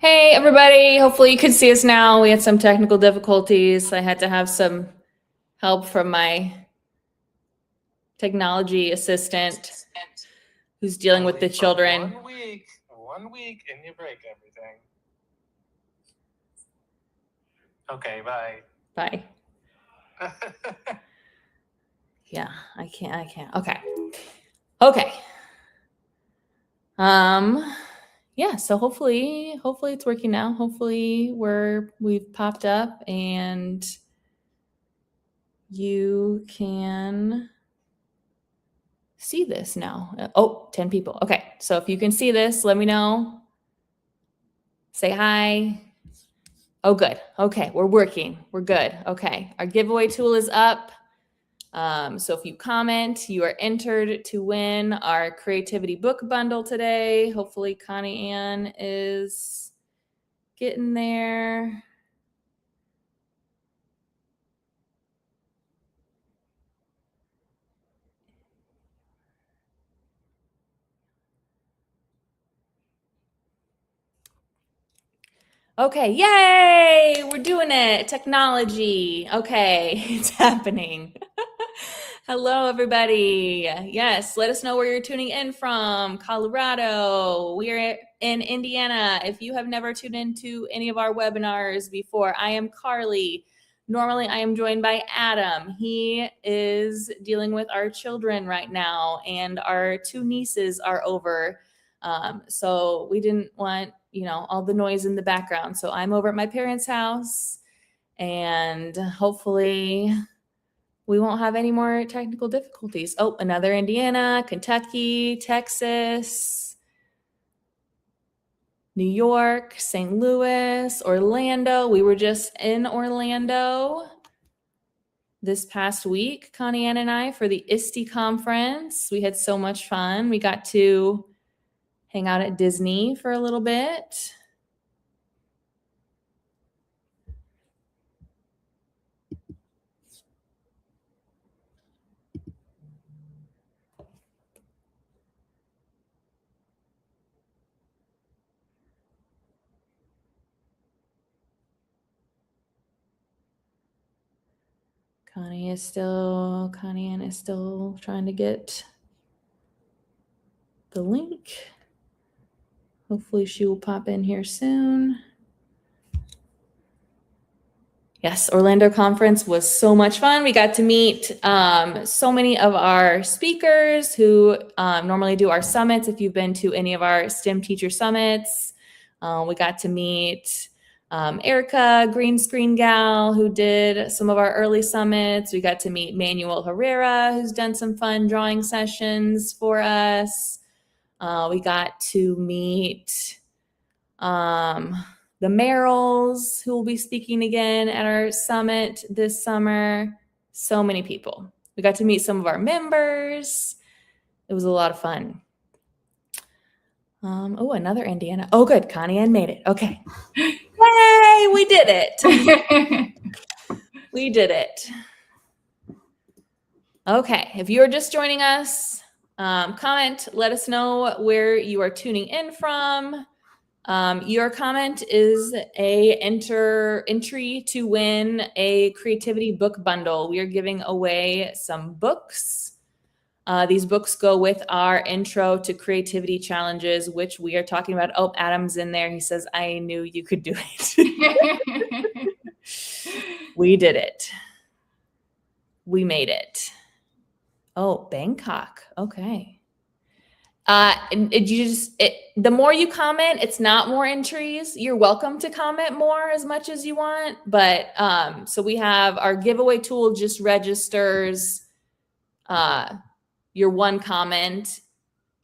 Hey, everybody. Hopefully you can see us now. We had some technical difficulties. I had to have some help from my technology assistant who's dealing with the children. One week, and you break everything. Okay, bye. Bye. Yeah, I can't. Okay. Yeah, so hopefully it's working now. Hopefully we've popped up and you can see this now. 10 people. Okay. So if you can see this, let me know. Say hi. Oh, good. Okay. We're working. We're good. Okay. Our giveaway tool is up. So if you comment, you are entered to win our creativity book bundle today. Hopefully Connie Ann is getting there. Okay, yay! We're doing it. Technology. Okay, it's happening. Hello, everybody. Yes, let us know where you're tuning in from. Colorado. We're in Indiana. If you have never tuned into any of our webinars before, I am Carly. Normally, I am joined by Adam. He is dealing with our children right now, and our two nieces are over. So we didn't want all the noise in the background. So I'm over at my parents' house, and hopefully we won't have any more technical difficulties. Oh, another Indiana, Kentucky, Texas, New York, St. Louis, Orlando. We were just in Orlando this past week, Connie Ann and I, for the ISTE conference. We had so much fun. We got to hang out at Disney for a little bit. Connie Ann is still trying to get the link. Hopefully she will pop in here soon. Yes, Orlando conference was so much fun. We got to meet so many of our speakers who normally do our summits. If you've been to any of our STEM teacher summits, we got to meet Erica, Green Screen Gal, who did some of our early summits. We got to meet Manuel Herrera, who's done some fun drawing sessions for us. We got to meet the Merrills, who will be speaking again at our summit this summer. So many people. We got to meet some of our members. It was a lot of fun. Another Indiana. Oh, good. Connie Ann made it. Okay. Yay, we did it. We did it. Okay. If you're just joining us, comment. Let us know where you are tuning in from. Your comment is a entry to win a creativity book bundle. We are giving away some books. These books go with our intro to creativity challenges, which we are talking about. Oh, Adam's in there. He says, I knew you could do it. We did it. We made it. Oh, Bangkok. Okay. The more you comment, it's not more entries. You're welcome to comment more as much as you want, but so we have our giveaway tool just registers your one comment,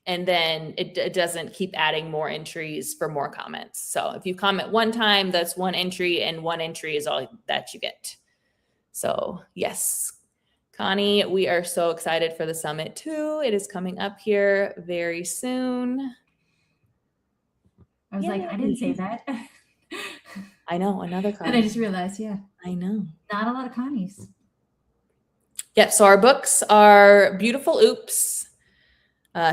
and then it doesn't keep adding more entries for more comments. So if you comment one time, that's one entry, and one entry is all that you get. So yes, Connie, we are so excited for the summit too. It is coming up here very soon. I was like, I didn't say that. I know, another Connie. And I just realized, yeah. I know. Not a lot of Connies. Yep, so our books are Beautiful Oops,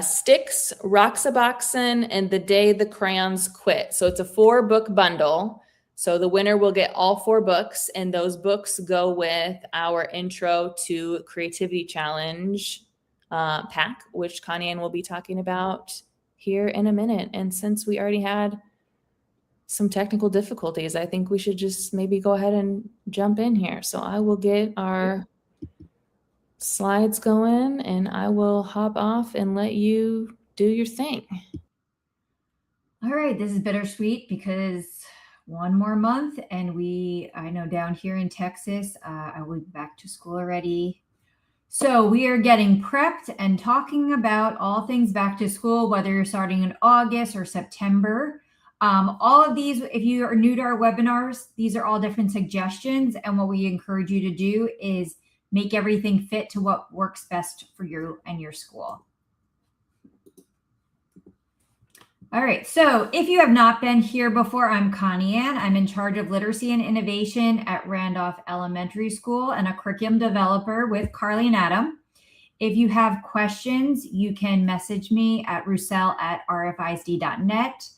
Styx, Roxaboxen, and The Day the Crayons Quit. So it's a 4-book bundle. So the winner will get all 4 books, and those books go with our Intro to Creativity Challenge pack, which Connie Ann will be talking about here in a minute. And since we already had some technical difficulties, I think we should just maybe go ahead and jump in here. So I will get our slides going and I will hop off and let you do your thing. All right, this is bittersweet because one more month and I know down here in Texas, I will be back to school already. So we are getting prepped and talking about all things back to school, whether you're starting in August or September. All of these, if you are new to our webinars, these are all different suggestions. And what we encourage you to do is make everything fit to what works best for you and your school. All right, so if you have not been here before, I'm Connie Ann. I'm in charge of literacy and innovation at Randolph Elementary School and a curriculum developer with Carly and Adam. If you have questions, you can message me at roussel@rfisd.net,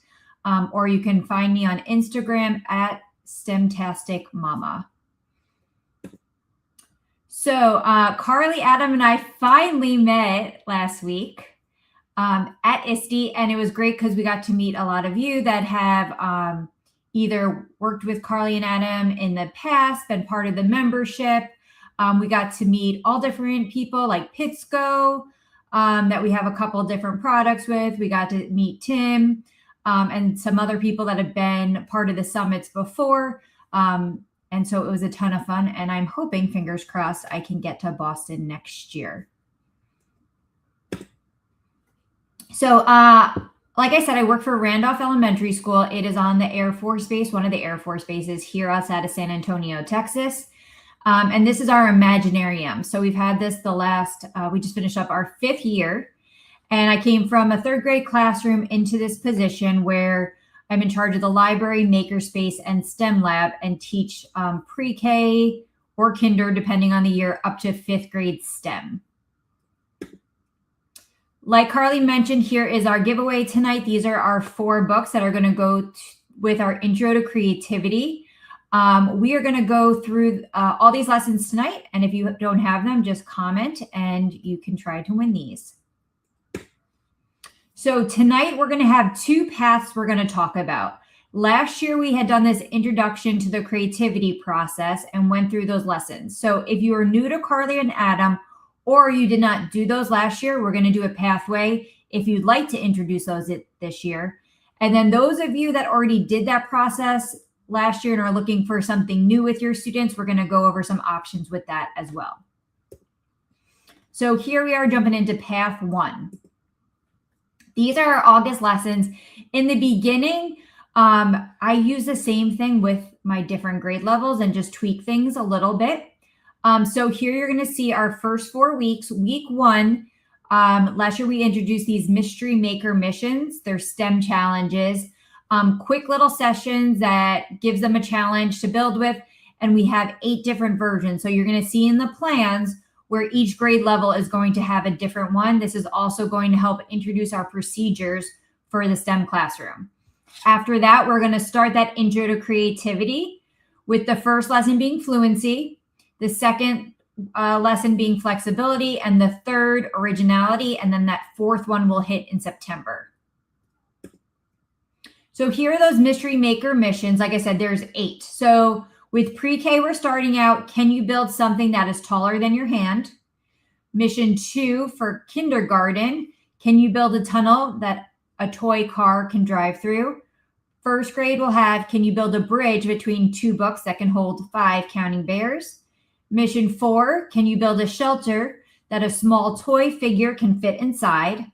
or you can find me on Instagram at STEMtasticMama. So Carly, Adam, and I finally met last week at ISTE, and it was great because we got to meet a lot of you that have either worked with Carly and Adam in the past, been part of the membership. We got to meet all different people like Pitsco, that we have a couple different products with. We got to meet Tim and some other people that have been part of the summits before. And so it was a ton of fun, and I'm hoping, fingers crossed, I can get to Boston next year. So, like I said, I work for Randolph Elementary School. It is on the Air Force Base, one of the Air Force bases here outside of San Antonio, Texas. And this is our Imaginarium. So we've had this we just finished up our 5th year. And I came from a 3rd grade classroom into this position where I'm in charge of the library, makerspace, and STEM lab, and teach pre-K or kinder, depending on the year, up to 5th grade STEM. Like Carly mentioned, here is our giveaway tonight. These are our 4 books that are going to go with our Intro to Creativity. We are going to go through all these lessons tonight, and if you don't have them, just comment and you can try to win these. So tonight we're going to have 2 paths we're going to talk about. Last year we had done this introduction to the creativity process and went through those lessons. So if you are new to Carly and Adam, or you did not do those last year, we're going to do a pathway if you'd like to introduce those this year. And then those of you that already did that process last year and are looking for something new with your students, we're going to go over some options with that as well. So here we are jumping into path 1. These are our August lessons. In the beginning, I use the same thing with my different grade levels and just tweak things a little bit. So here you're going to see our first 4 weeks. Week 1, last year we introduced these Mystery Maker missions. They're STEM challenges, quick little sessions that gives them a challenge to build with. And we have 8 different versions. So you're going to see in the plans where each grade level is going to have a different one. This is also going to help introduce our procedures for the STEM classroom. After that, we're going to start that Intro to Creativity with the first lesson being fluency, the second lesson being flexibility, and the third originality, and then that 4th one will hit in September. So here are those Mystery Maker missions. Like I said, there's 8. So with pre-K, we're starting out, can you build something that is taller than your hand? Mission 2 for kindergarten, can you build a tunnel that a toy car can drive through? First grade will have, can you build a bridge between 2 books that can hold 5 counting bears? Mission 4, can you build a shelter that a small toy figure can fit inside?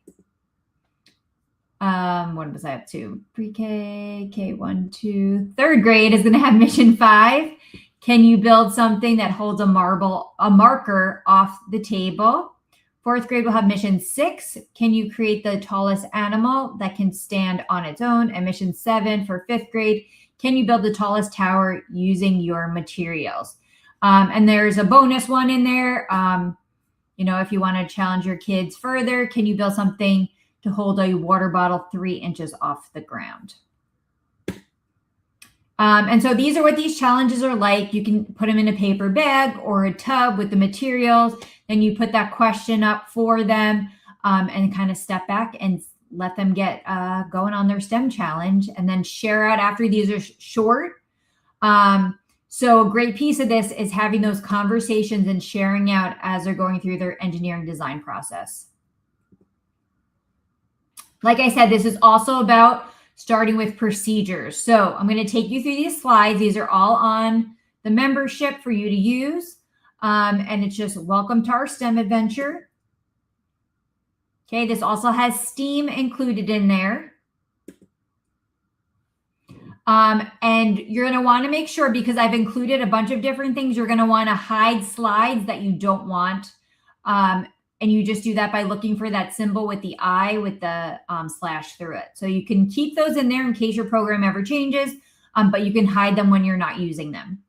What was I up to? Pre-K, K1, 2. 3rd grade is going to have mission 5. Can you build something that holds a marker off the table? 4th grade will have mission 6. Can you create the tallest animal that can stand on its own? And mission 7 for 5th grade, can you build the tallest tower using your materials? And there's a bonus one in there. if you want to challenge your kids further, can you build something to hold a water bottle 3 inches off the ground? And so these are what these challenges are like. You can put them in a paper bag or a tub with the materials. Then you put that question up for them and kind of step back and let them get going on their STEM challenge, and then share out after. These are short. So a great piece of this is having those conversations and sharing out as they're going through their engineering design process. Like I said, this is also about starting with procedures. So I'm going to take you through these slides. These are all on the membership for you to use. And it's just welcome to our STEM adventure. Okay, this also has STEAM included in there. And you're going to want to make sure, because I've included a bunch of different things, you're going to want to hide slides that you don't want. And you just do that by looking for that symbol with the I with the slash through it. So you can keep those in there in case your program ever changes, but you can hide them when you're not using them.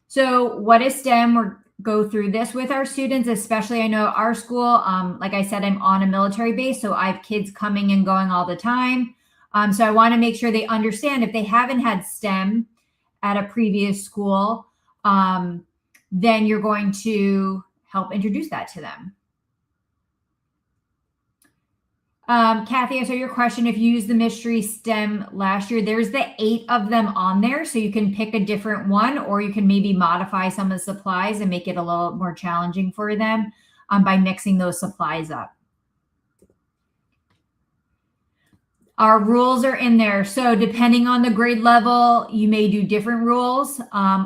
So what is STEM? We'll go through this with our students, especially I know our school, like I said, I'm on a military base, so I have kids coming and going all the time. So I want to make sure they understand if they haven't had STEM at a previous school, then you're going to help introduce that to them. Kathy, I saw your question. If you used the mystery STEM last year, there's the 8 of them on there. So you can pick a different one, or you can maybe modify some of the supplies and make it a little more challenging for them by mixing those supplies up. Our rules are in there. So depending on the grade level, you may do different rules,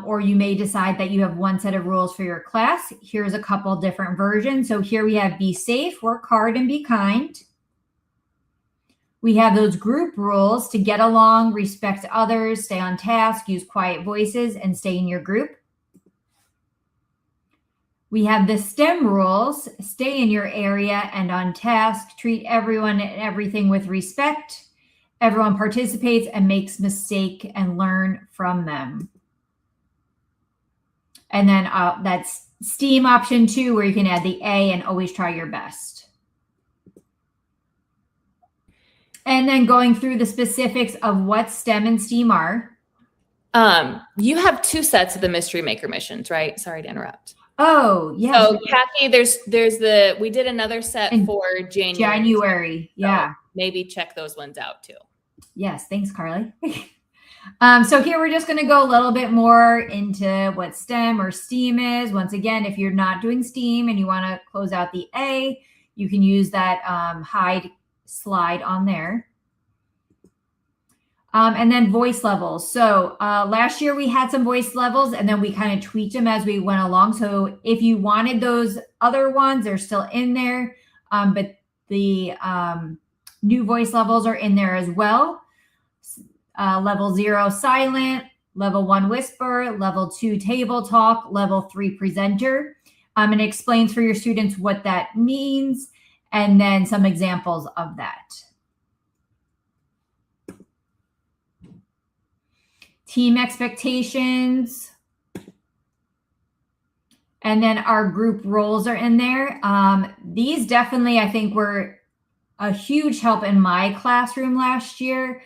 or you may decide that you have one set of rules for your class. Here's a couple different versions. So here we have be safe, work hard, and be kind. We have those group rules to get along, respect others, stay on task, use quiet voices, and stay in your group. We have the STEM rules, stay in your area and on task, treat everyone and everything with respect. Everyone participates and makes mistake and learn from them. And then that's STEAM option 2, where you can add the A and always try your best. And then going through the specifics of what STEM and STEAM are. You have 2 sets of the Mystery Maker missions, right? Sorry to interrupt. Oh, yeah. So Kathy, we did another set for January. Yeah. So maybe check those ones out too. Yes. Thanks, Carly. So here we're just going to go a little bit more into what STEM or STEAM is. Once again, if you're not doing STEAM and you want to close out the A, you can use that hide slide on there. And then voice levels. So last year we had some voice levels, and then we kind of tweaked them as we went along. So if you wanted those other ones, they're still in there, but the new voice levels are in there as well. Level 0, silent. Level 1, whisper. Level 2, table talk. Level 3, presenter. And it explains for your students what that means, and then some examples of that. Team expectations. And then our group roles are in there. These definitely, I think, were a huge help in my classroom last year.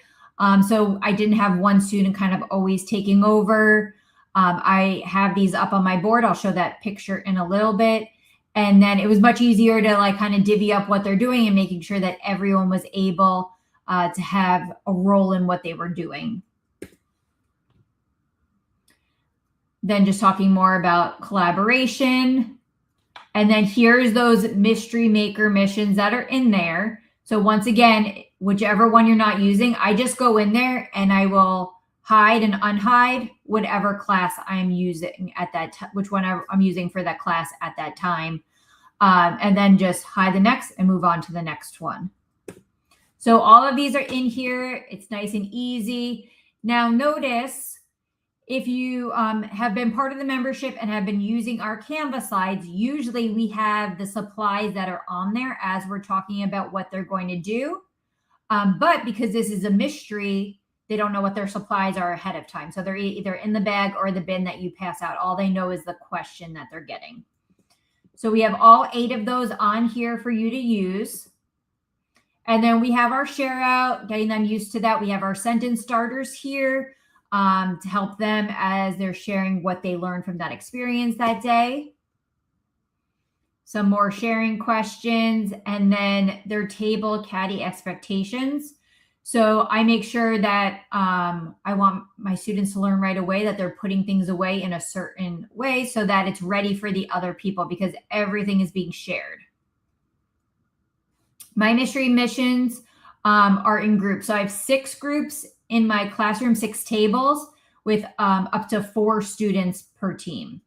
So I didn't have one student kind of always taking over. I have these up on my board. I'll show that picture in a little bit. And then it was much easier to like kind of divvy up what they're doing and making sure that everyone was able to have a role in what they were doing. Then just talking more about collaboration. And then here's those Mystery Maker missions that are in there. So once again, whichever one you're not using, I just go in there and I will hide and unhide whatever class I'm using at that time, which one I'm using for that class at that time. And then just hide the next and move on to the next one. So all of these are in here. It's nice and easy. Now notice, if you have been part of the membership and have been using our Canvas slides, usually we have the supplies that are on there as we're talking about what they're going to do. But because this is a mystery, they don't know what their supplies are ahead of time. So they're either in the bag or the bin that you pass out. All they know is the question that they're getting. So we have all 8 of those on here for you to use. And then we have our share out, getting them used to that. We have our sentence starters here to help them as they're sharing what they learned from that experience that day. Some more sharing questions, and then their table caddy expectations. So I make sure that I want my students to learn right away that they're putting things away in a certain way so that it's ready for the other people, because everything is being shared. My mystery missions are in groups. So I have 6 groups in my classroom, 6 tables with up to 4 students per team.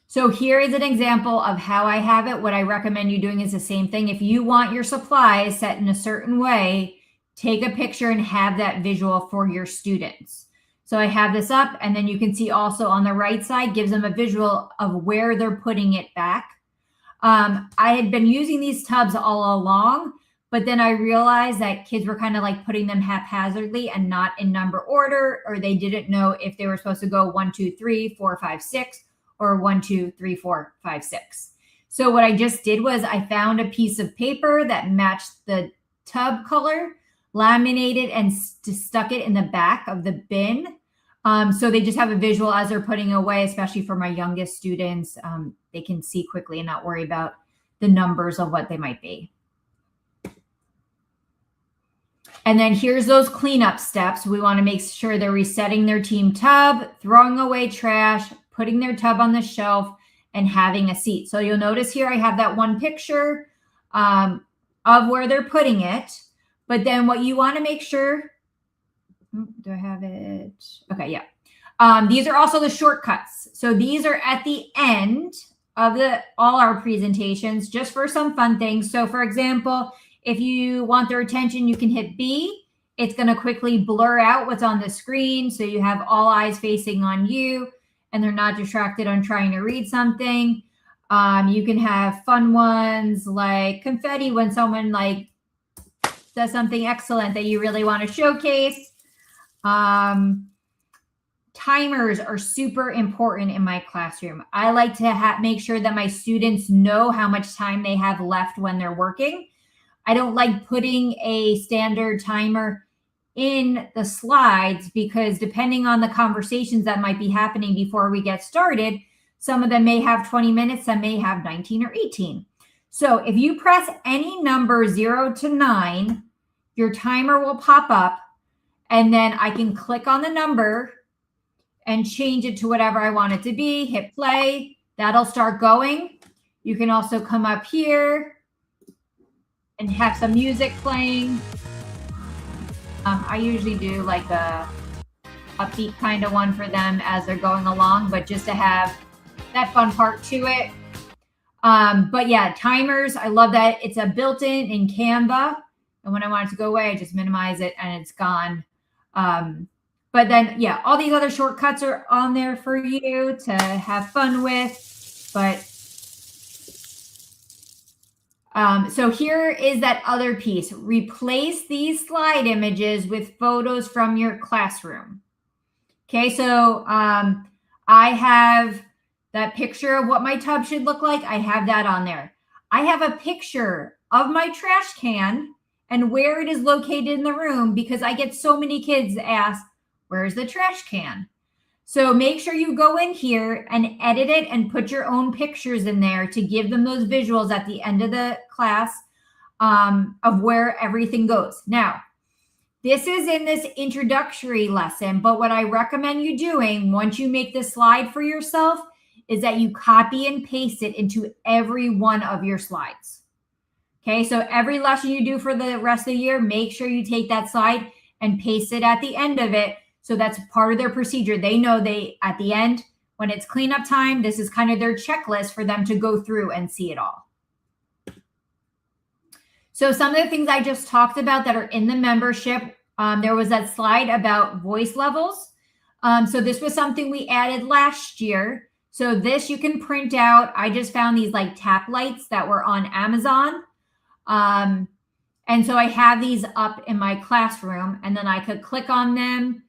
So here is an example of how I have it. What I recommend you doing is the same thing. If you want your supplies set in a certain way, take a picture and have that visual for your students. So I have this up, and then you can see also on the right side gives them a visual of where they're putting it back. I had been using these tubs all along, but then I realized that kids were kind of like putting them haphazardly and not in number order, or they didn't know if they were supposed to go 1, 2, 3, 4, 5, 6, or 1, 2, 3, 4, 5, 6. So what I just did was I found a piece of paper that matched the tub color, laminated, and stuck it in the back of the bin. So they just have a visual as they're putting away, especially for my youngest students. They can see quickly and not worry about the numbers of what they might be. And then here's those cleanup steps. We want to make sure they're resetting their team tub, throwing away trash, putting their tub on the shelf, and having a seat. So you'll notice here I have that one picture of where they're putting it. But then what you want to make sure, do I have it? Okay, yeah. These are also the shortcuts. So these are at the end of all our presentations, just for some fun things. So for example, if you want their attention, you can hit B. It's going to quickly blur out what's on the screen, so you have all eyes facing on you and they're not distracted on trying to read something. You can have fun ones like confetti when someone like does something excellent that you really want to showcase. Timers are super important in my classroom. I like to make sure that my students know how much time they have left when they're working. I don't like putting a standard timer in the slides because depending on the conversations that might be happening before we get started, some of them may have 20 minutes, some may have 19 or 18. So if you press any number 0 to 9, your timer will pop up, and then I can click on the number and change it to whatever I want it to be, hit play, that'll start going. You can also come up here and have some music playing. I usually do like a upbeat kind of one for them as they're going along, but just to have that fun part to it. But yeah, timers, I love that. It's a built-in in Canva. And when I want it to go away, I just minimize it and it's gone. But then, yeah, all these other shortcuts are on there for you to have fun with. But so here is that other piece. Replace these slide images with photos from your classroom. Okay, so I have that picture of what my tub should look like. I have that on there. I have a picture of my trash can and where it is located in the room because I get so many kids ask, where's the trash can? So make sure you go in here and edit it and put your own pictures in there to give them those visuals at the end of the class of where everything goes. Now, this is in this introductory lesson, but what I recommend you doing once you make this slide for yourself is that you copy and paste it into every one of your slides. Okay, so every lesson you do for the rest of the year, make sure you take that slide and paste it at the end of it. So that's part of their procedure. They know at the end, when it's cleanup time, this is kind of their checklist for them to go through and see it all. So some of the things I just talked about that are in the membership, there was that slide about voice levels. So this was something we added last year. So this you can print out. I just found these like tap lights that were on Amazon. And so I have these up in my classroom, and then I could click on them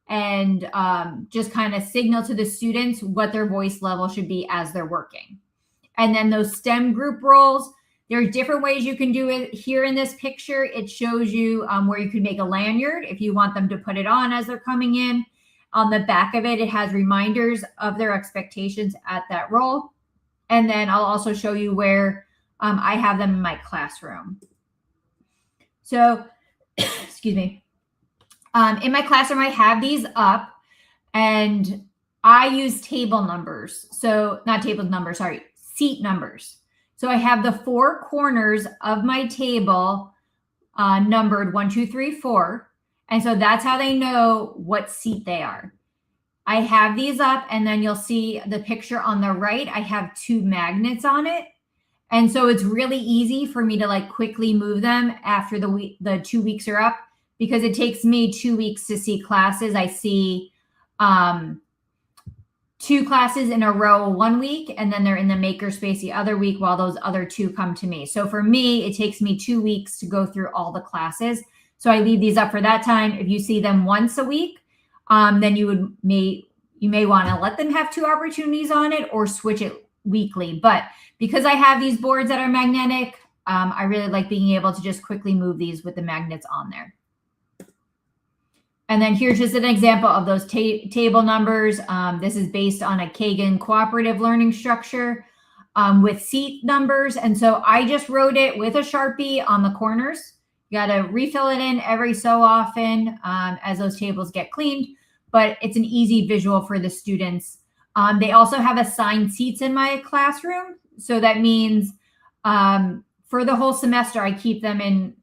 and just kind of signal to the students what their voice level should be as they're working. And then those STEM group roles, there's different ways you can do it. Here in this picture, it shows you where you could make a lanyard if you want them to put it on as they're coming in. On the back of it, it has reminders of their expectations at that role. And then I'll also show you where I have them in my classroom. So, excuse me. In my classroom, I have these up, and I use table numbers. So not table numbers, sorry, seat numbers. So I have the 4 corners of my table numbered 1, 2, 3, 4. And so that's how they know what seat they are. I have these up, and then you'll see the picture on the right. I have 2 magnets on it. And so it's really easy for me to like quickly move them after the 2 weeks are up, because it takes me 2 weeks to see classes. I see 2 classes in a row 1 week, and then they're in the makerspace the other week while those other 2 come to me. So for me, it takes me 2 weeks to go through all the classes. So I leave these up for that time. If you see them once a week, then you may want to let them have 2 opportunities on it or switch it weekly. But because I have these boards that are magnetic, I really like being able to just quickly move these with the magnets on there. And then here's just an example of those table numbers. This is based on a Kagan cooperative learning structure with seat numbers. And so I just wrote it with a Sharpie on the corners. You got to refill it in every so often as those tables get cleaned, but it's an easy visual for the students. They also have assigned seats in my classroom. So that means for the whole semester, I keep them in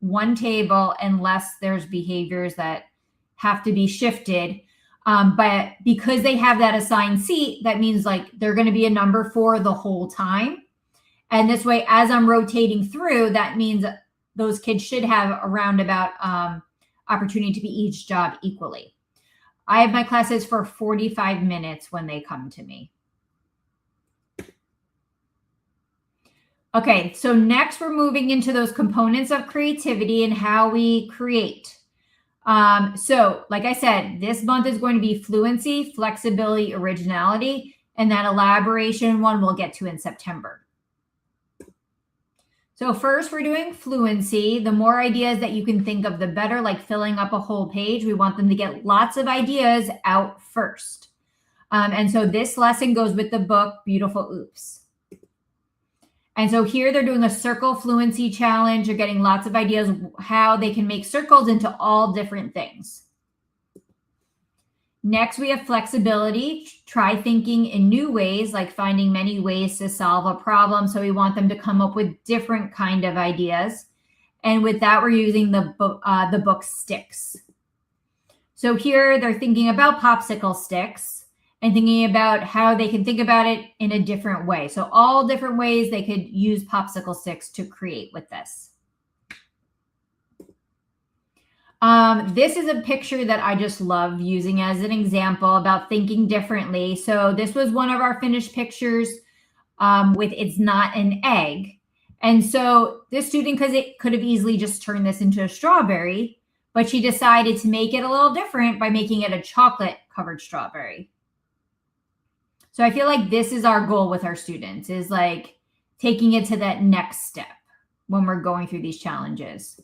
one table unless there's behaviors that have to be shifted. But because they have that assigned seat, that means like they're going to be a number 4 the whole time. And this way, as I'm rotating through, that means those kids should have a roundabout opportunity to be each job equally. I have my classes for 45 minutes when they come to me. Okay, so next we're moving into those components of creativity and how we create. So like I said, this month is going to be fluency, flexibility, originality, and that elaboration one we'll get to in September. So first we're doing fluency. The more ideas that you can think of, the better, like filling up a whole page. We want them to get lots of ideas out first. And so this lesson goes with the book, Beautiful Oops. And so here they're doing a circle fluency challenge. They're getting lots of ideas how they can make circles into all different things. Next, we have flexibility. Try thinking in new ways, like finding many ways to solve a problem. So we want them to come up with different kind of ideas. And with that, we're using the book Sticks. So here they're thinking about popsicle sticks and thinking about how they can think about it in a different way. So all different ways they could use popsicle sticks to create with this. This is a picture that I just love using as an example about thinking differently. So this was one of our finished pictures with It's Not an Egg. And so this student could have easily just turned this into a strawberry, but she decided to make it a little different by making it a chocolate covered strawberry. So I feel like this is our goal with our students, is like taking it to that next step when we're going through these challenges.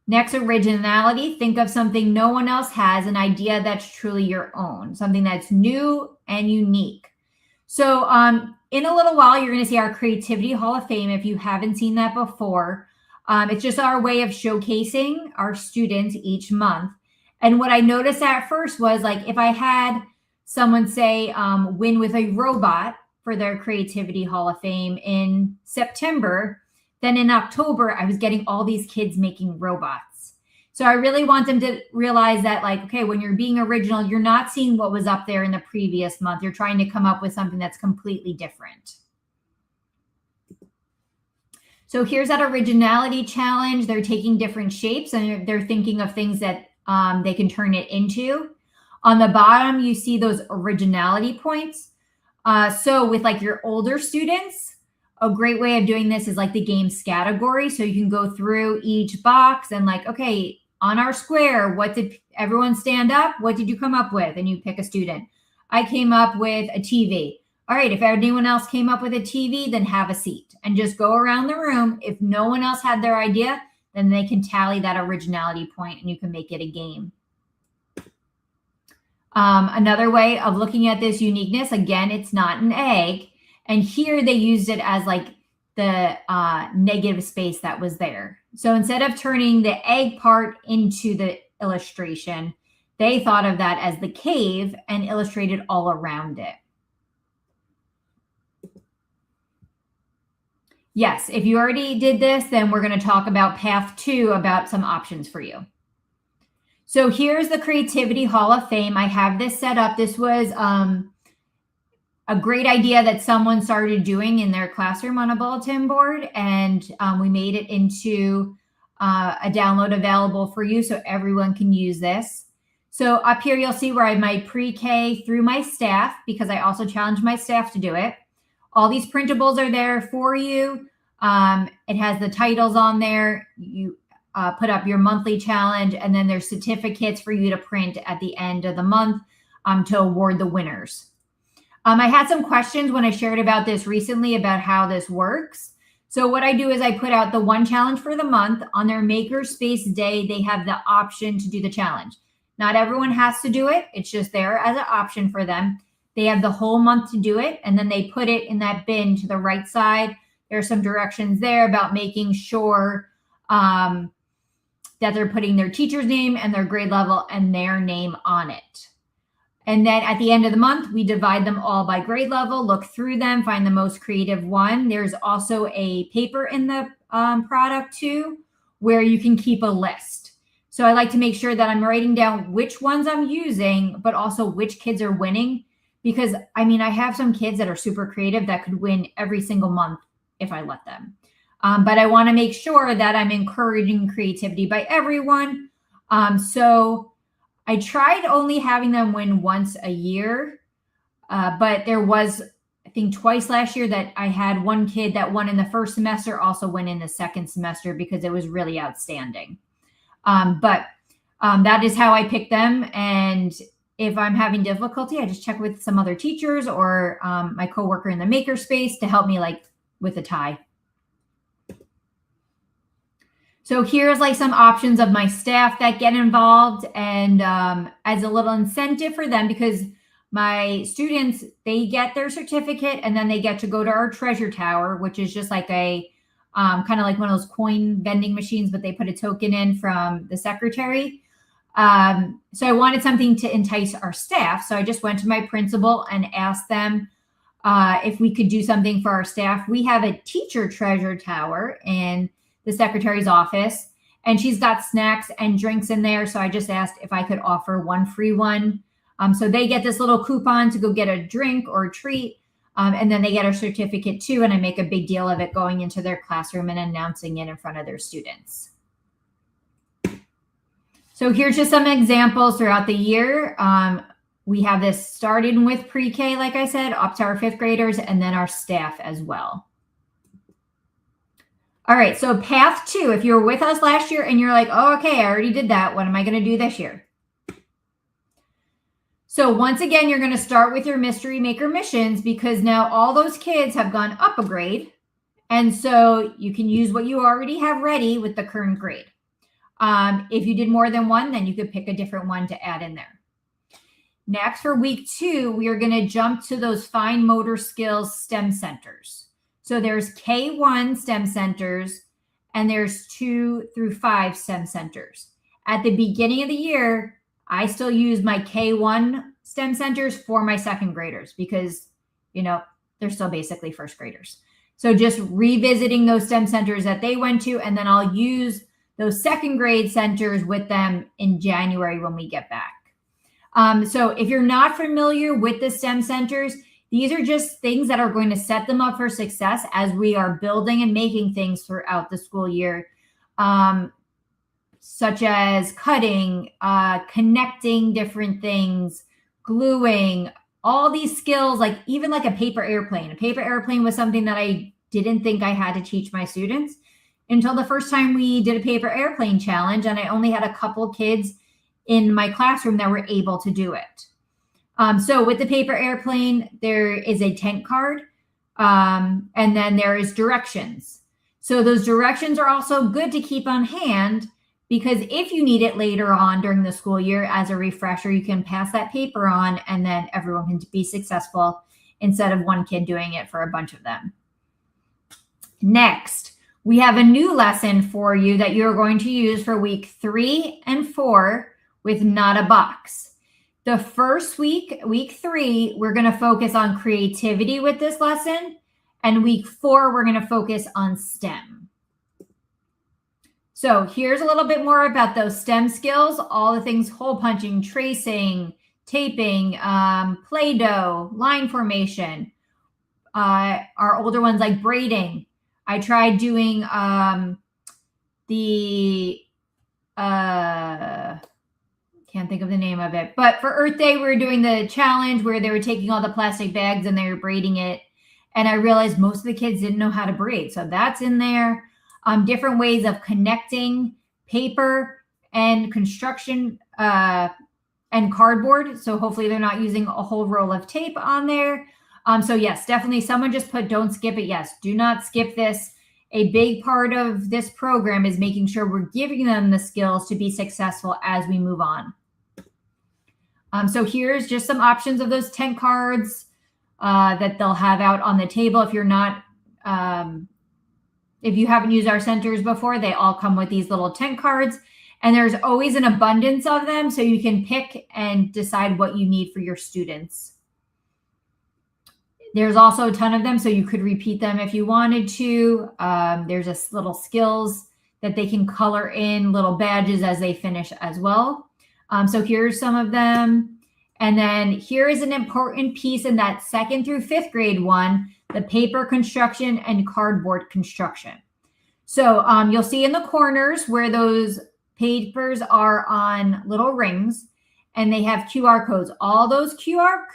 Next, originality. Think of something no one else has, an idea that's truly your own, something that's new and unique. So in a little while, you're going to see our Creativity Hall of Fame if you haven't seen that before. It's just our way of showcasing our students each month. And what I noticed at first was, like, if I had someone say win with a robot for their Creativity Hall of Fame in September, then in October, I was getting all these kids making robots. So I really want them to realize that, like, okay, when you're being original, you're not seeing what was up there in the previous month. You're trying to come up with something that's completely different. So here's that originality challenge. They're taking different shapes and they're thinking of things that they can turn it into. On the bottom, you see those originality points. So with like your older students, a great way of doing this is like the games category. So you can go through each box and like, okay, on our square, what did everyone stand up? What did you come up with? And you pick a student. I came up with a TV. All right, if anyone else came up with a TV, then have a seat and just go around the room. If no one else had their idea, then they can tally that originality point and you can make it a game. Another way of looking at this uniqueness, again, it's not an egg. And here they used it as like the negative space that was there. So instead of turning the egg part into the illustration, they thought of that as the cave and illustrated all around it. Yes, if you already did this, then we're going to talk about path 2 about some options for you. So here's the Creativity Hall of Fame. I have this set up. This was a great idea that someone started doing in their classroom on a bulletin board, and we made it into a download available for you so everyone can use this. So up here, you'll see where I have my pre-K through my staff, because I also challenged my staff to do it. All these printables are there for you. It has the titles on there. You put up your monthly challenge, and then there's certificates for you to print at the end of the month to award the winners. I had some questions when I shared about this recently about how this works. So what I do is I put out the one challenge for the month. On their Makerspace Day, they have the option to do the challenge. Not everyone has to do it. It's just there as an option for them. They have the whole month to do it, and then they put it in that bin to the right side. There's some directions there about making sure that they're putting their teacher's name and their grade level and their name on it. And then at the end of the month, we divide them all by grade level, look through them, find the most creative one. There's also a paper in the product too, where you can keep a list. So I like to make sure that I'm writing down which ones I'm using, but also which kids are winning. Because I mean, I have some kids that are super creative that could win every single month if I let them. But I want to make sure that I'm encouraging creativity by everyone. So I tried only having them win once a year, but there was, I think, twice last year that I had one kid that won in the first semester, also won in the second semester because it was really outstanding. But that is how I pick them. And if I'm having difficulty, I just check with some other teachers or my coworker in the Makerspace to help me like with a tie. So here's like some options of my staff that get involved, and as a little incentive for them, because my students, they get their certificate and then they get to go to our treasure tower, which is just like a kind of like one of those coin vending machines, but they put a token in from the secretary. So I wanted something to entice our staff. So I just went to my principal and asked them if we could do something for our staff. We have a teacher treasure tower in the secretary's office, and she's got snacks and drinks in there. So I just asked if I could offer one free one. So they get this little coupon to go get a drink or a treat. And then they get a certificate too. And I make a big deal of it going into their classroom and announcing it in front of their students. So here's just some examples throughout the year. We have this starting with pre-K, like I said, up to our 5th graders, and then our staff as well. All right, so path 2, if you were with us last year and you're like, oh, okay, I already did that. What am I going to do this year? So once again, you're going to start with your Mystery Maker missions, because now all those kids have gone up a grade. And so you can use what you already have ready with the current grade. If you did more than one, then you could pick a different one to add in there. Next, for week 2, we are going to jump to those fine motor skills STEM centers. So there's K1 STEM centers, and there's 2 through 5 STEM centers. At the beginning of the year, I still use my K1 STEM centers for my 2nd graders because, you know, they're still basically 1st graders. So just revisiting those STEM centers that they went to, and then I'll use those 2nd grade centers with them in January when we get back. So if you're not familiar with the STEM centers, these are just things that are going to set them up for success as we are building and making things throughout the school year, such as cutting, connecting different things, gluing, all these skills, like even like a paper airplane. A paper airplane was something that I didn't think I had to teach my students. until the first time we did a paper airplane challenge, and I only had a couple kids in my classroom that were able to do it. So with the paper airplane, there is a tank card, and then there is directions. So those directions are also good to keep on hand, because if you need it later on during the school year as a refresher, you can pass that paper on and then everyone can be successful instead of one kid doing it for a bunch of them. Next, we have a new lesson for you that you're going to use for week 3 and 4 with Not a Box. The first week, week 3, we're going to focus on creativity with this lesson. And week 4, we're going to focus on STEM. So here's a little bit more about those STEM skills, all the things: hole punching, tracing, taping, Play-Doh, line formation. Our older ones like braiding. I tried doing can't think of the name of it. But for Earth Day, we were doing the challenge where they were taking all the plastic bags and they were braiding it. And I realized most of the kids didn't know how to braid. So that's in there. Different ways of connecting paper and construction and cardboard. So hopefully they're not using a whole roll of tape on there. So yes, definitely someone just put, don't skip it. Yes, do not skip this. A big part of this program is making sure we're giving them the skills to be successful as we move on. So here's just some options of those 10 cards that they'll have out on the table. If you're not, if you haven't used our centers before, they all come with these little 10 cards, and there's always an abundance of them. So you can pick and decide what you need for your students. There's also a ton of them, so you could repeat them if you wanted to. There's a little skills that they can color in little badges as they finish as well. So here's some of them. And then here is an important piece in that 2nd through 5th grade one, the paper construction and cardboard construction. So you'll see in the corners where those papers are on little rings, and they have QR codes. All those QR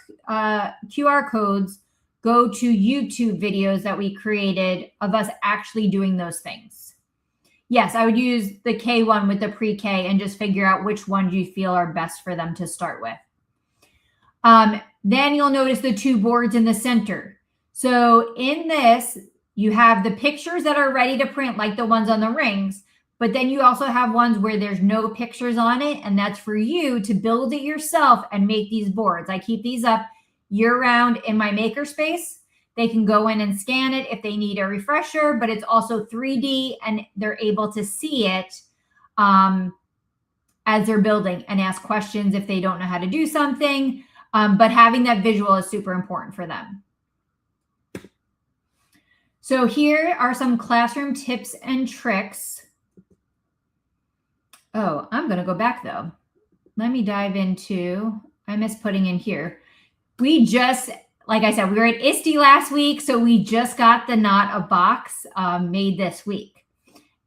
codes go to YouTube videos that we created of us actually doing those things. Yes, I would use the K one with the pre-K and just figure out which ones you feel are best for them to start with. Then you'll notice the 2 boards in the center. So in this, you have the pictures that are ready to print, like the ones on the rings, but then you also have ones where there's no pictures on it, and that's for you to build it yourself and make these boards. I keep these up year-round in my makerspace. They can go in and scan it if they need a refresher, but it's also 3D, and they're able to see it as they're building and ask questions if they don't know how to do something. But having that visual is super important for them. So here are some classroom tips and tricks. Oh, I'm going to go back though. Let me dive into, I missed putting in here. We just, like I said, we were at ISTE last week, so we just got the Not a Box made this week.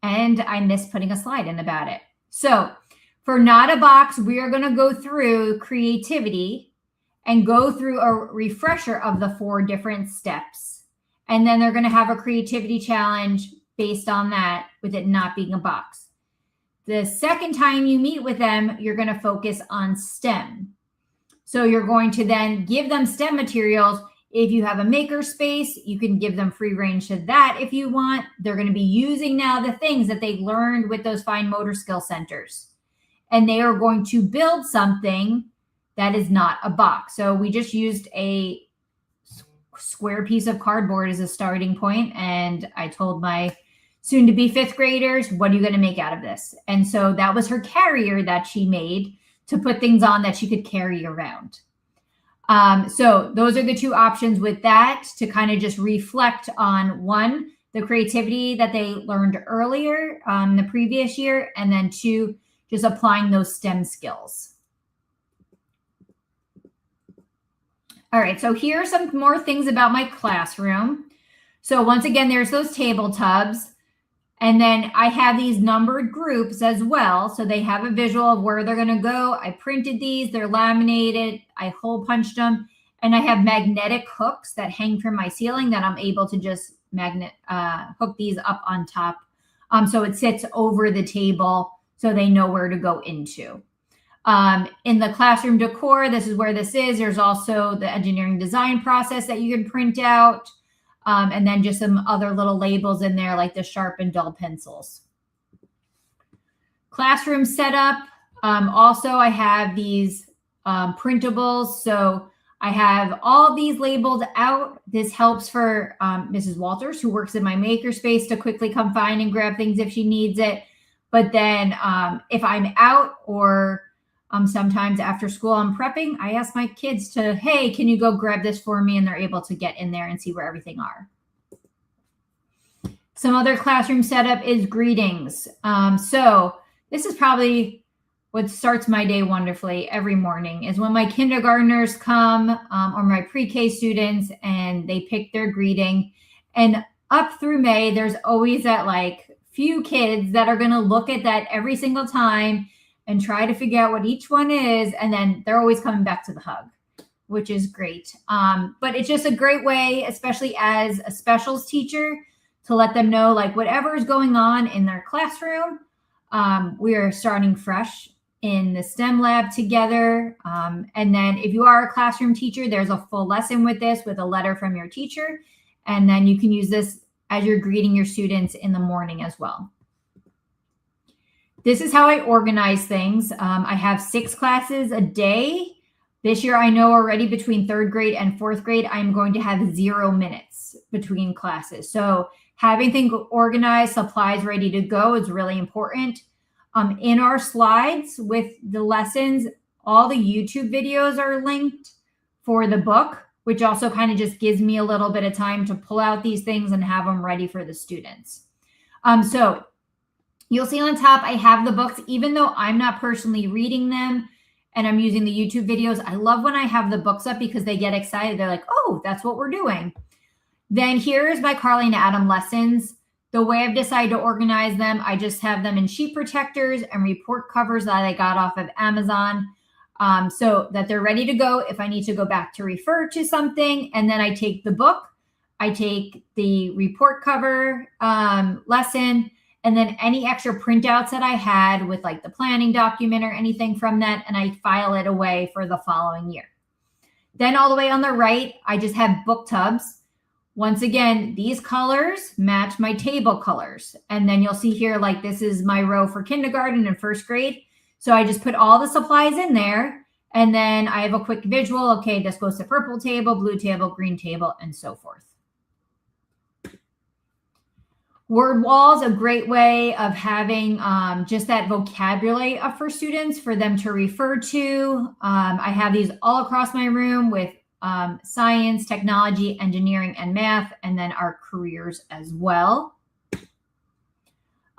And I missed putting a slide in about it. So for Not a Box, we are going to go through creativity and go through a refresher of the 4 different steps. And then they're going to have a creativity challenge based on that, with it not being a box. The second time you meet with them, you're going to focus on STEM. So you're going to then give them STEM materials. If you have a maker space, you can give them free range to that if you want. They're going to be using now the things that they learned with those fine motor skill centers. And they are going to build something that is not a box. So we just used a square piece of cardboard as a starting point. And I told my soon-to-be 5th graders, what are you going to make out of this? And so that was her carrier that she made to put things on that she could carry around. So those are the 2 options with that, to kind of just reflect on, 1, the creativity that they learned earlier the previous year, and then 2, just applying those STEM skills. All right, so here are some more things about my classroom. So once again, there's those table tubs. And then I have these numbered groups as well. So they have a visual of where they're going to go. I printed these. They're laminated. I hole punched them. And I have magnetic hooks that hang from my ceiling that I'm able to just hook these up on top So it sits over the table so they know where to go into. In the classroom decor, this is where this is. There's also the engineering design process that you can print out. And then just some other little labels in there like the sharp and dull pencils. Classroom setup. Also, I have these printables. So I have all these labeled out. This helps for Mrs. Walters, who works in my makerspace, to quickly come find and grab things if she needs it. But then if I'm out or sometimes after school I'm prepping, I ask my kids to, hey, can you go grab this for me? And they're able to get in there and see where everything are. Some other classroom setup is greetings. So this is probably what starts my day wonderfully every morning, is when my kindergartners come or my pre-K students and they pick their greeting. And up through May, there's always that like few kids that are going to look at that every single time and try to figure out what each one is. And then they're always coming back to the hug, which is great. But it's just a great way, especially as a specials teacher, to let them know like whatever is going on in their classroom. We are starting fresh in the STEM lab together. And then if you are a classroom teacher, there's a full lesson with this, with a letter from your teacher. And then you can use this as you're greeting your students in the morning as well. This is how I organize things. I have 6 classes a day. This year, I know already between 3rd grade and 4th grade, I'm going to have 0 minutes between classes. So having things organized, supplies ready to go is really important. In our slides with the lessons, all the YouTube videos are linked for the book, which also kind of just gives me a little bit of time to pull out these things and have them ready for the students. So you'll see on top, I have the books, even though I'm not personally reading them and I'm using the YouTube videos. I love when I have the books up because they get excited. They're like, oh, that's what we're doing. Then here's my Carly and Adam lessons. The way I've decided to organize them, I just have them in sheet protectors and report covers that I got off of Amazon, so that they're ready to go if I need to go back to refer to something. And then I take the book, I take the report cover lesson, and then any extra printouts that I had with like the planning document or anything from that, and I file it away for the following year. Then all the way on the right, I just have book tubs. Once again, these colors match my table colors. And then you'll see here, like this is my row for kindergarten and 1st grade. So I just put all the supplies in there. And then I have a quick visual. Okay, this goes to purple table, blue table, green table, and so forth. Word walls, a great way of having just that vocabulary up for students for them to refer to. I have these all across my room with science, technology, engineering, and math, and then our careers as well.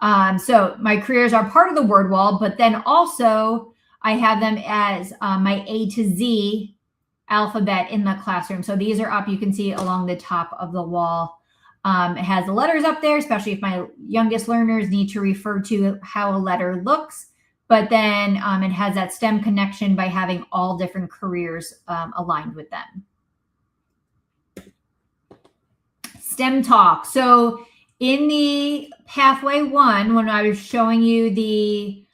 So my careers are part of the word wall, but then also I have them as my A to Z alphabet in the classroom. So these are up, you can see along the top of the wall. It has the letters up there, especially if my youngest learners need to refer to how a letter looks. But then it has that STEM connection by having all different careers aligned with them. STEM talk. So in the pathway 1, when I was showing you the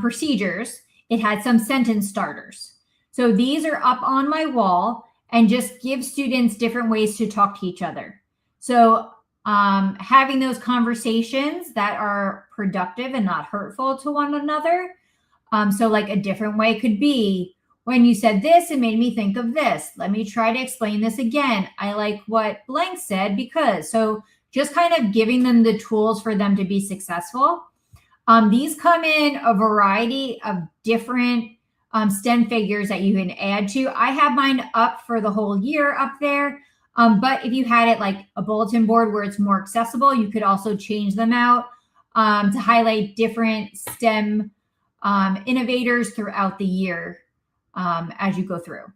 procedures, it had some sentence starters. So these are up on my wall and just give students different ways to talk to each other. So having those conversations that are productive and not hurtful to one another. So like a different way could be, when you said this, it made me think of this. Let me try to explain this again. I like what blank said because. So just kind of giving them the tools for them to be successful. These come in a variety of different STEM figures that you can add to. I have mine up for the whole year up there. But if you had it like a bulletin board where it's more accessible, you could also change them out to highlight different STEM innovators throughout the year as you go through.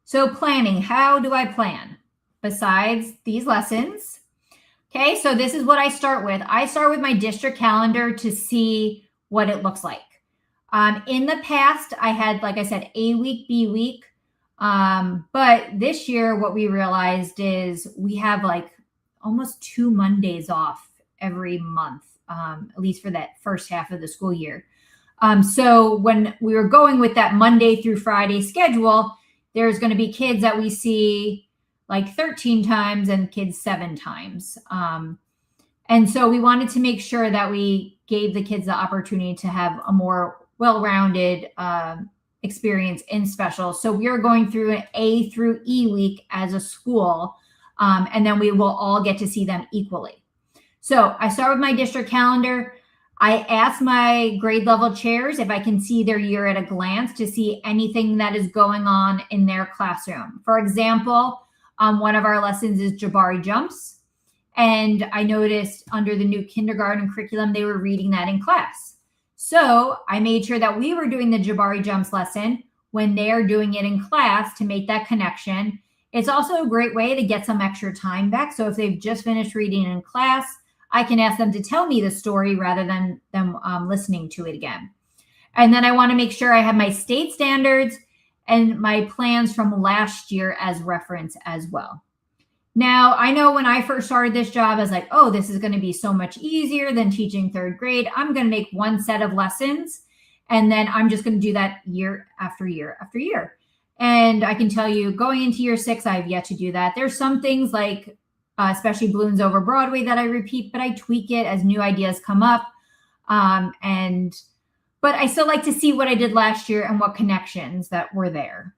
So planning, how do I plan besides these lessons? Okay, so this is what I start with. I start with my district calendar to see what it looks like. In the past, I had, like I said, A week, B week. But this year, what we realized is we have like almost 2 Mondays off every month, at least for that first half of the school year. So when we were going with that Monday through Friday schedule, there's going to be kids that we see like 13 times and kids 7 times. And so we wanted to make sure that we gave the kids the opportunity to have a more well-rounded experience in special. So we are going through an A through E week as a school, and then we will all get to see them equally. So I start with my district calendar. I ask my grade level chairs if I can see their year at a glance to see anything that is going on in their classroom. For example, one of our lessons is Jabari Jumps. And I noticed under the new kindergarten curriculum, they were reading that in class. So I made sure that we were doing the Jabari Jumps lesson when they are doing it in class to make that connection. It's also a great way to get some extra time back. So if they've just finished reading in class, I can ask them to tell me the story rather than them listening to it again. And then I want to make sure I have my state standards and my plans from last year as reference as well. Now, I know when I first started this job, I was like, oh, this is going to be so much easier than teaching 3rd grade. I'm going to make one set of lessons, and then I'm just going to do that year after year after year. And I can tell you, going into year 6, I've yet to do that. There's some things like, especially Balloons Over Broadway, that I repeat, but I tweak it as new ideas come up. But I still like to see what I did last year and what connections that were there.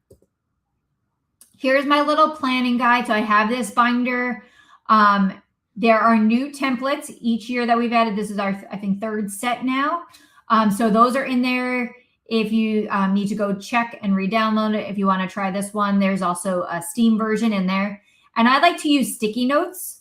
Here's my little planning guide. So I have this binder. There are new templates each year that we've added. This is our, I think, 3rd set now. So those are in there. If you need to go check and re-download it, if you want to try this one, there's also a Steam version in there. And I like to use sticky notes.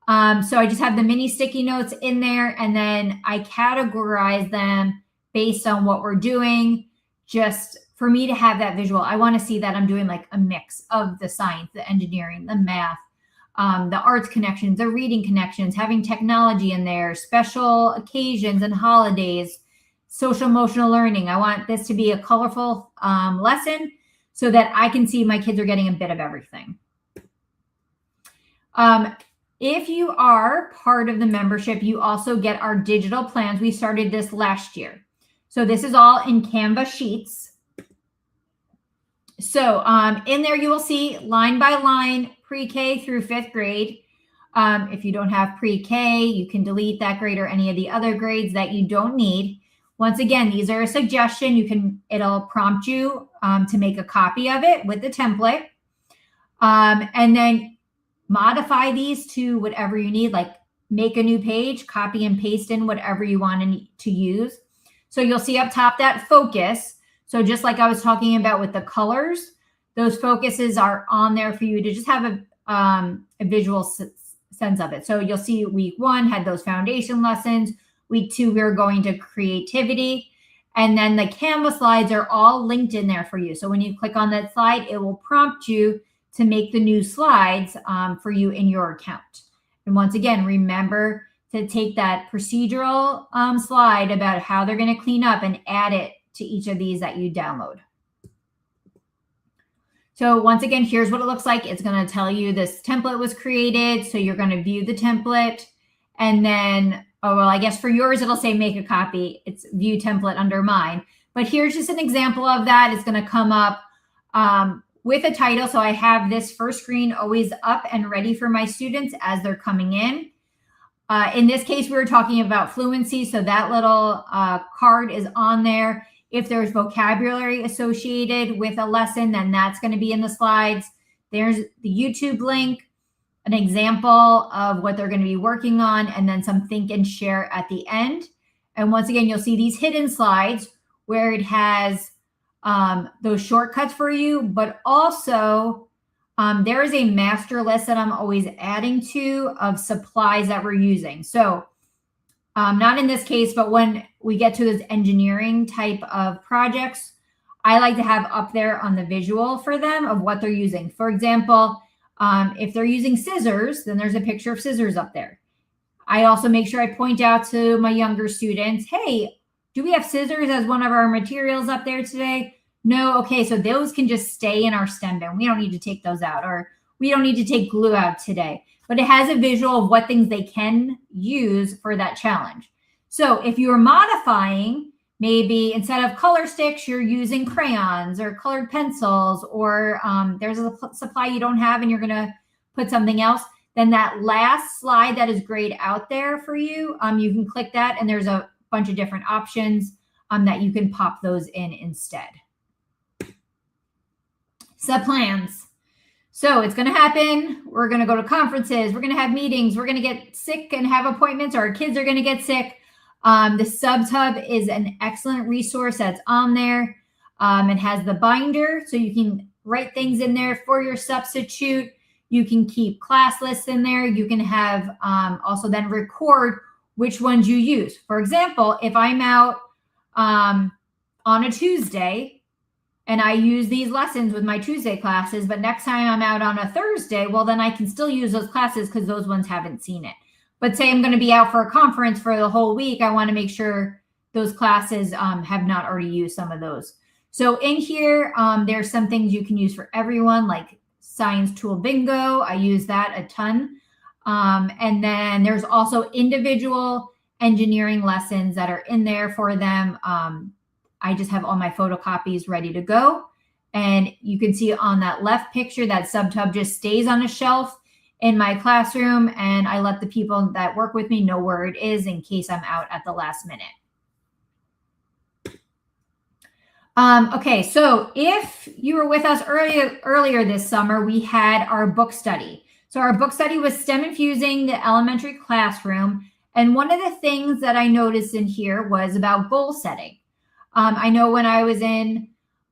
So I just have the mini sticky notes in there, and then I categorize them based on what we're doing, just for me to have that visual. I want to see that I'm doing like a mix of the science, the engineering, the math, the arts connections, the reading connections, having technology in there, special occasions and holidays, social emotional learning. I want this to be a colorful lesson so that I can see my kids are getting a bit of everything. If you are part of the membership, you also get our digital plans. We started this last year. So this is all in Canva sheets. So in there, you will see line by line, pre-K through 5th grade. If you don't have pre-K, you can delete that grade or any of the other grades that you don't need. Once again, these are a suggestion. It'll prompt you to make a copy of it with the template. And then modify these to whatever you need, like make a new page, copy and paste in whatever you want to use. So you'll see up top that focus. So just like I was talking about with the colors, those focuses are on there for you to just have a visual sense of it. So you'll see week 1 had those foundation lessons. Week 2, we were going to creativity. And then the Canva slides are all linked in there for you. So when you click on that slide, it will prompt you to make the new slides for you in your account. And once again, remember to take that procedural slide about how they're going to clean up and add it to each of these that you download. So once again, here's what it looks like. It's going to tell you this template was created. So you're going to view the template. And then, oh, well, I guess for yours, it'll say make a copy. It's view template under mine. But here's just an example of that. It's going to come up with a title. So I have this first screen always up and ready for my students as they're coming in. In this case, we were talking about fluency. So that little card is on there. If there's vocabulary associated with a lesson, then that's going to be in the slides. There's the YouTube link, an example of what they're going to be working on, and then some think and share at the end. And once again, you'll see these hidden slides where it has those shortcuts for you, but also there is a master list that I'm always adding to of supplies that we're using. So not in this case, but when we get to those engineering type of projects, I like to have up there on the visual for them of what they're using. For example, if they're using scissors, then there's a picture of scissors up there. I also make sure I point out to my younger students, hey, do we have scissors as one of our materials up there today? No. Okay. So those can just stay in our STEM bin. We don't need to take those out, or we don't need to take glue out today. but it has a visual of what things they can use for that challenge. So if you are modifying, maybe instead of color sticks, you're using crayons or colored pencils, or there's a supply you don't have and you're going to put something else, then that last slide that is grayed out there for you, you can click that and there's a bunch of different options that you can pop those in instead. Sub plans. So it's going to happen. We're going to go to conferences. We're going to have meetings. We're going to get sick and have appointments, or our kids are going to get sick. The Subs Hub is an excellent resource that's on there. It has the binder, so you can write things in there for your substitute. You can keep class lists in there. You can have also then record which ones you use. For example, if I'm out on a Tuesday and I use these lessons with my Tuesday classes, but next time I'm out on a Thursday, well, then I can still use those classes because those ones haven't seen it. But say I'm going to be out for a conference for the whole week, I want to make sure those classes have not already used some of those. So in here, there's some things you can use for everyone, like Science Tool Bingo. I use that a ton. And then there's also individual engineering lessons that are in there for them. I just have all my photocopies ready to go. And you can see on that left picture, that SubTub just stays on a shelf in my classroom, and I let the people that work with me know where it is in case I'm out at the last minute. Okay, so if you were with us earlier this summer, we had our book study. So our book study was STEM Infusing the Elementary Classroom. And one of the things that I noticed in here was about goal setting. I know when I was in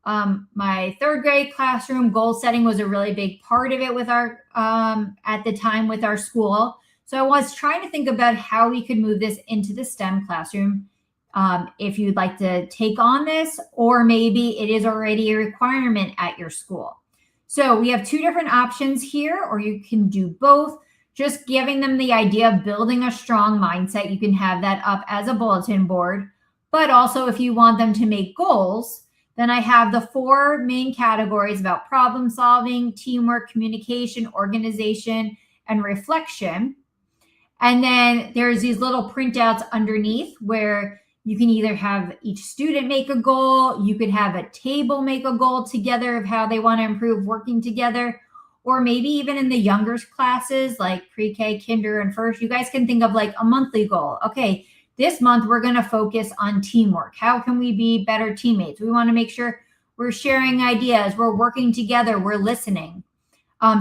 my third grade classroom, goal setting was a really big part of it with our, at the time with our school. So I was trying to think about how we could move this into the STEM classroom. If you'd like to take on this, or maybe it is already a requirement at your school. So we have two different options here, or you can do both. Just giving them the idea of building a strong mindset. You can have that up as a bulletin board, but also if you want them to make goals, then I have the 4 main categories about problem solving, teamwork, communication, organization, and reflection. And then there's these little printouts underneath where you can either have each student make a goal, you could have a table make a goal together of how they want to improve working together, or maybe even in the younger classes like pre-K, kinder, and first, you guys can think of like a monthly goal. Okay, this month we're going to focus on teamwork. How can we be better teammates? We want to make sure we're sharing ideas, we're working together, we're listening.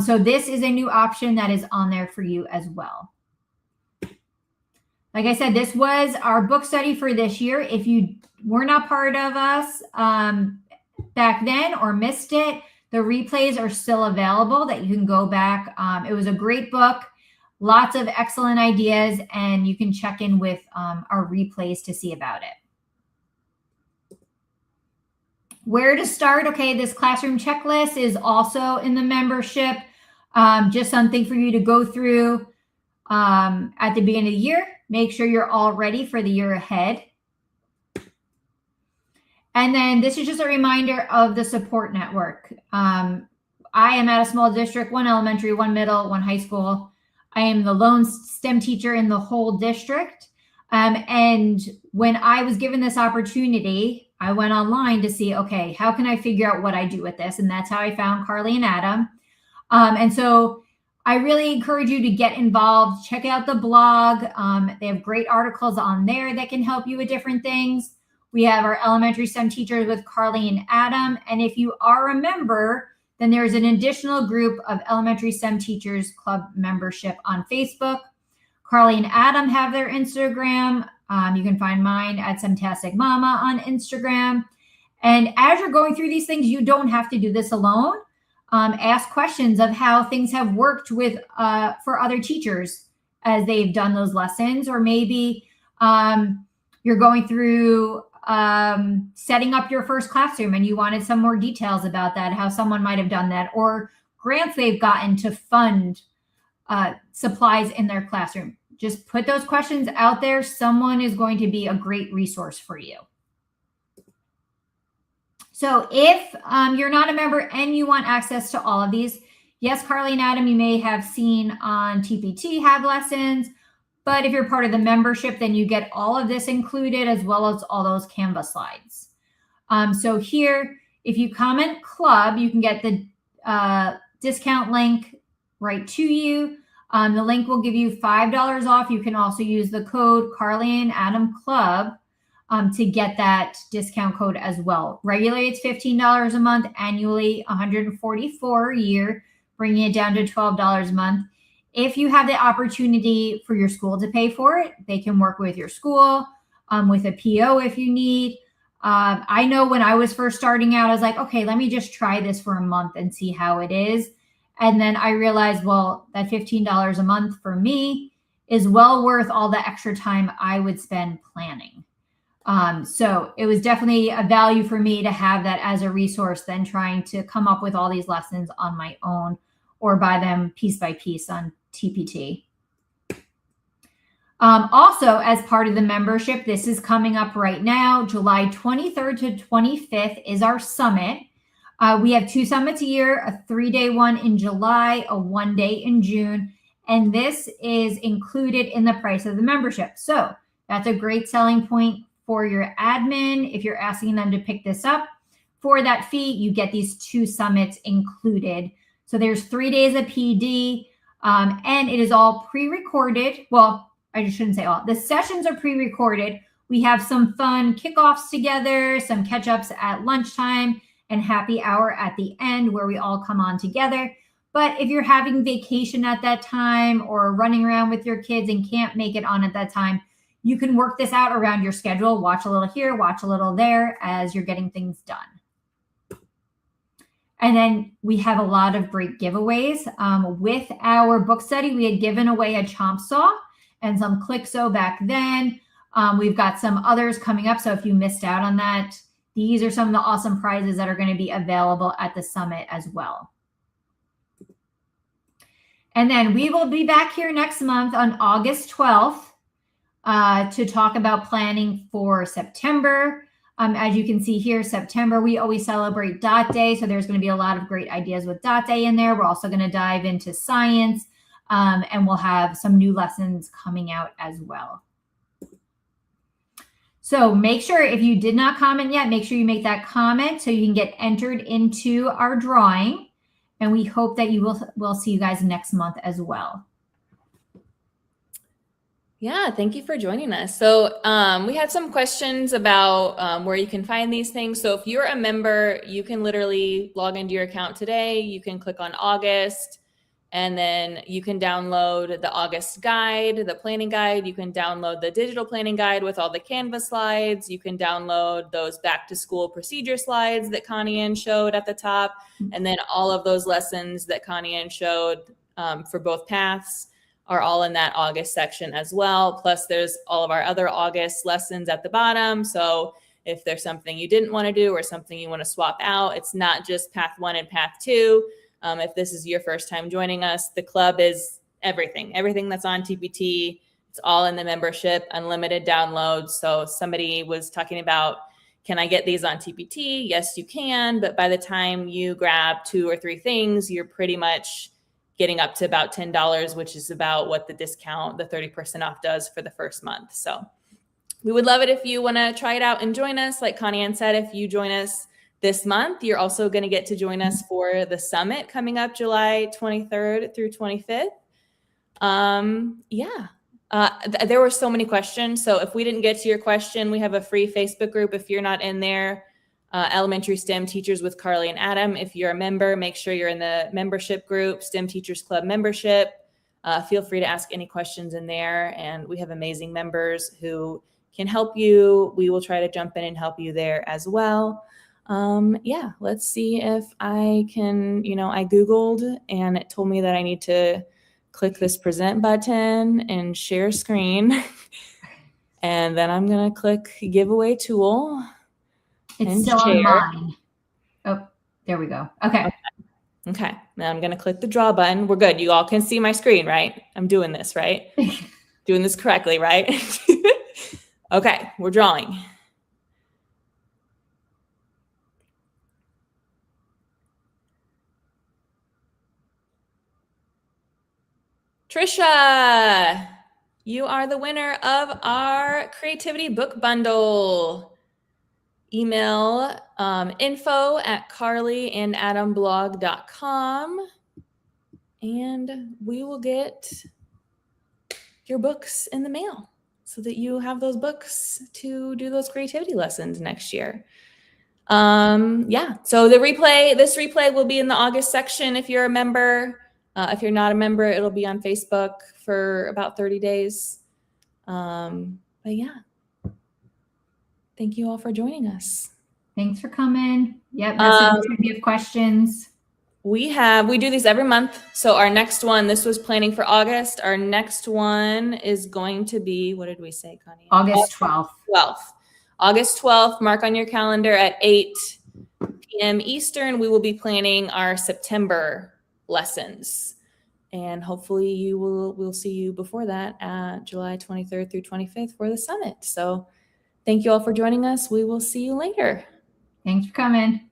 So this is a new option that is on there for you as well. Like I said, this was our book study for this year. If you were not part of us back then or missed it, the replays are still available that you can go back. It was a great book, lots of excellent ideas, and you can check in with our replays to see about it. Where to start? Okay, this classroom checklist is also in the membership. Just something for you to go through at the beginning of the year. Make sure you're all ready for the year ahead. And then this is just a reminder of the support network. I am at a small district, 1 elementary, 1 middle, 1 high school. I am the lone STEM teacher in the whole district. And when I was given this opportunity, I went online to see, okay, how can I figure out what I do with this? And that's how I found Carly and Adam. And so I really encourage you to get involved. Check out the blog. They have great articles on there that can help you with different things. We have our elementary STEM teachers with Carly and Adam. And if you are a member, then there's an additional group of elementary STEM teachers club membership on Facebook. Carly and Adam have their Instagram. You can find mine at Semtastic Mama on Instagram. And as you're going through these things, you don't have to do this alone. Ask questions of how things have worked with for other teachers as they've done those lessons, or maybe you're going through setting up your first classroom and you wanted some more details about that, how someone might have done that, or grants they've gotten to fund supplies in their classroom. Just put those questions out there. Someone is going to be a great resource for you. So if you're not a member and you want access to all of these, Yes, Carly and Adam, you may have seen on TPT have lessons, but if you're part of the membership, then you get all of this included as well as all those Canva slides. So here, if you comment club, you can get the discount link right to you. The link will give you $5 off. You can also use the code Carly and Adam Club to get that discount code as well. Regularly, it's $15 a month. Annually, $144 a year, bringing it down to $12 a month. If you have the opportunity for your school to pay for it, they can work with your school with a PO if you need. I know when I was first starting out, I was like, okay, let me just try this for a month and see how it is. And then I realized, well, that $15 a month for me is well worth all the extra time I would spend planning. So it was definitely a value for me to have that as a resource than trying to come up with all these lessons on my own or buy them piece by piece on TPT. Also, as part of the membership, this is coming up right now, July 23rd to 25th is our summit. We have 2 summits a year, a 3-day one in July, a 1-day in June, and this is included in the price of the membership. So that's a great selling point for your admin. If you're asking them to pick this up for that fee, you get these 2 summits included. So there's 3 days of PD, and it is all pre-recorded. Well, I shouldn't say all. The sessions are pre-recorded. We have some fun kickoffs together, some catch-ups at lunchtime, and happy hour at the end where we all come on together. But if you're having vacation at that time or running around with your kids and can't make it on at that time, you can work this out around your schedule. Watch a little here, watch a little there as you're getting things done. And then we have a lot of great giveaways. With our book study, we had given away a Chomp Saw and some Clixo back then. We've got some others coming up. So if you missed out on that, these are some of the awesome prizes that are going to be available at the summit as well. And then we will be back here next month on August 12th to talk about planning for September. As you can see here, September, we always celebrate Dot Day. So there's going to be a lot of great ideas with Dot Day in there. We're also going to dive into science, and we'll have some new lessons coming out as well. So make sure if you did not comment yet, make sure you make that comment so you can get entered into our drawing. And we hope that we'll see you guys next month as well. Yeah, thank you for joining us. So we had some questions about where you can find these things. So if you're a member, you can literally log into your account today. You can click on August, and then you can download the August guide, the planning guide. You can download the digital planning guide with all the Canva slides. You can download those back to school procedure slides that Connie Ann showed at the top. And then all of those lessons that Connie Ann showed for both paths are all in that August section as well. Plus there's all of our other August lessons at the bottom. So if there's something you didn't want to do or something you want to swap out, it's not just path 1 and path 2. If this is your first time joining us, the club is everything that's on TPT. It's all in the membership, unlimited downloads. So somebody was talking about, can I get these on TPT? Yes, you can. But by the time you grab 2 or 3 things, you're pretty much getting up to about $10, which is about what the discount, the 30% off does for the first month. So we would love it if you want to try it out and join us. Like Connie Ann said, if you join us this month, you're also going to get to join us for the summit coming up July 23rd through 25th. There were so many questions. So if we didn't get to your question, we have a free Facebook group. If you're not in there, Elementary STEM Teachers with Carly and Adam. If you're a member, make sure you're in the membership group, STEM Teachers Club membership. Feel free to ask any questions in there. And we have amazing members who can help you. We will try to jump in and help you there as well. Let's see if I can, I Googled and it told me that I need to click this present button and share screen. And then I'm going to click giveaway tool. It's still on mine. Oh, there we go. Okay. Now I'm going to click the draw button. We're good. You all can see my screen, right? I'm doing this, right? Doing this correctly, right? Okay. We're drawing. Trisha, you are the winner of our creativity book bundle. Email info@carlyandadamblog.com and we will get your books in the mail so that you have those books to do those creativity lessons next year. So this replay will be in the August section if you're a member. If you're not a member, it'll be on Facebook for about 30 days. But yeah, thank you all for joining us. Thanks for coming. Yep, message if you have questions. We do these every month. So our next one, this was planning for August. Our next one is going to be, what did we say, Connie? August 12th. August 12th, mark on your calendar at 8 p.m. Eastern. We will be planning our September lessons. And hopefully we'll see you before that at July 23rd through 25th for the summit. So thank you all for joining us. We will see you later. Thanks for coming.